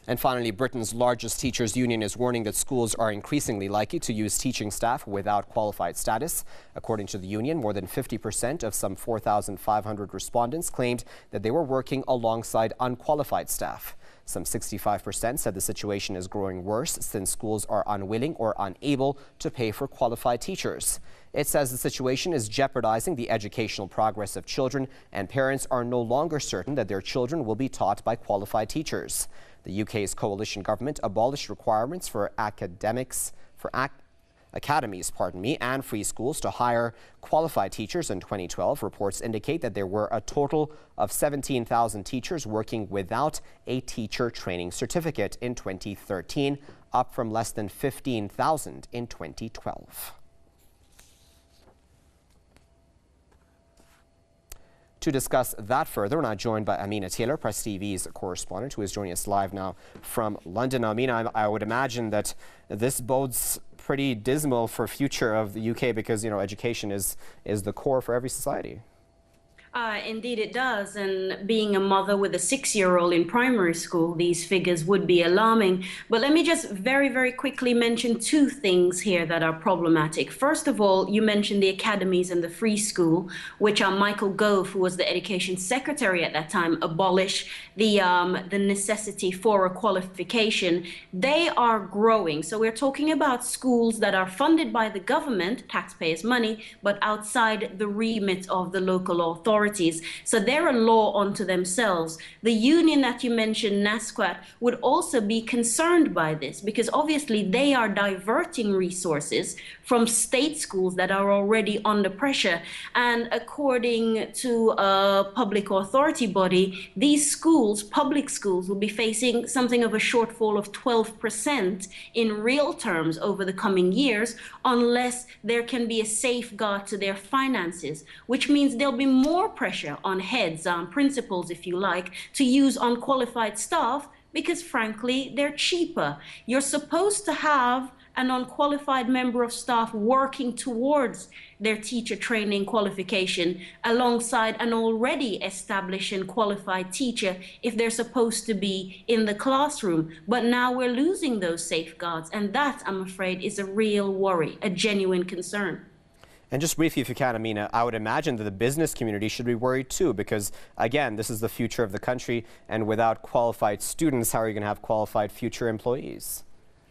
And finally, Britain's largest teachers' union is warning that schools are increasingly likely to use teaching staff without qualified status. According to the union, more than 50% of some 4,500 respondents claimed that they were working alongside unqualified staff. Some 65% said the situation is growing worse since schools are unwilling or unable to pay for qualified teachers. It says the situation is jeopardizing the educational progress of children, and parents are no longer certain that their children will be taught by qualified teachers. The UK's coalition government abolished requirements for academies, and free schools to hire qualified teachers in 2012. Reports indicate that there were a total of 17,000 teachers working without a teacher training certificate in 2013, up from less than 15,000 in 2012. To discuss that further, we're now joined by Amina Taylor, Press TV's correspondent, who is joining us live now from London. Amina, I would imagine that this bodes pretty dismal for future of the UK because, education is the core for every society. Indeed it does, and being a mother with a 6-year-old in primary school, these figures would be alarming. But let me just very, very quickly mention two things here that are problematic. First of all, you mentioned the academies and the free school, which Michael Gove, who was the education secretary at that time, abolished the necessity for a qualification. They are growing. So we're talking about schools that are funded by the government, taxpayers' money, but outside the remit of the local authority. So they're a law unto themselves. The union that you mentioned, NASQAT, would also be concerned by this because obviously they are diverting resources from state schools that are already under pressure. And according to a public authority body, these schools, public schools, will be facing something of a shortfall of 12% in real terms over the coming years unless there can be a safeguard to their finances, which means there'll be more pressure on heads, principals, if you like, to use unqualified staff because, frankly, they're cheaper. You're supposed to have an unqualified member of staff working towards their teacher training qualification alongside an already established and qualified teacher if they're supposed to be in the classroom. But now we're losing those safeguards, and that, I'm afraid, is a real worry, a genuine concern. And just briefly, if you can, Amina, I would imagine that the business community should be worried too, because again, this is the future of the country, and without qualified students, how are you going to have qualified future employees?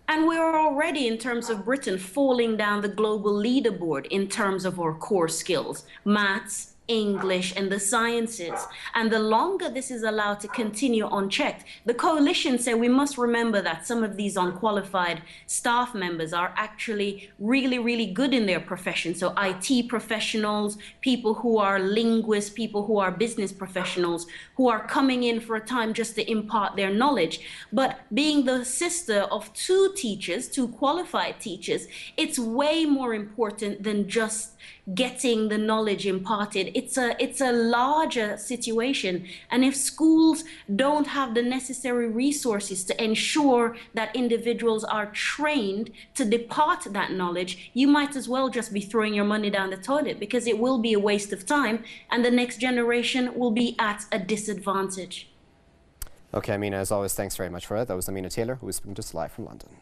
And we're already, in terms of Britain, falling down the global leaderboard in terms of our core skills, maths, English, and the sciences. And the longer this is allowed to continue unchecked, the coalition say we must remember that some of these unqualified staff members are actually really, really good in their profession. So IT professionals, people who are linguists, people who are business professionals, who are coming in for a time just to impart their knowledge. But being the sister of two teachers, two qualified teachers, it's way more important than just getting the knowledge imparted. It's a larger situation, and if schools don't have the necessary resources to ensure that individuals are trained to depart that knowledge, you might as well just be throwing your money down the toilet because it will be a waste of time and the next generation will be at a disadvantage. Okay, Amina, as always, thanks very much for that. That was Amina Taylor, who was speaking to us live from London.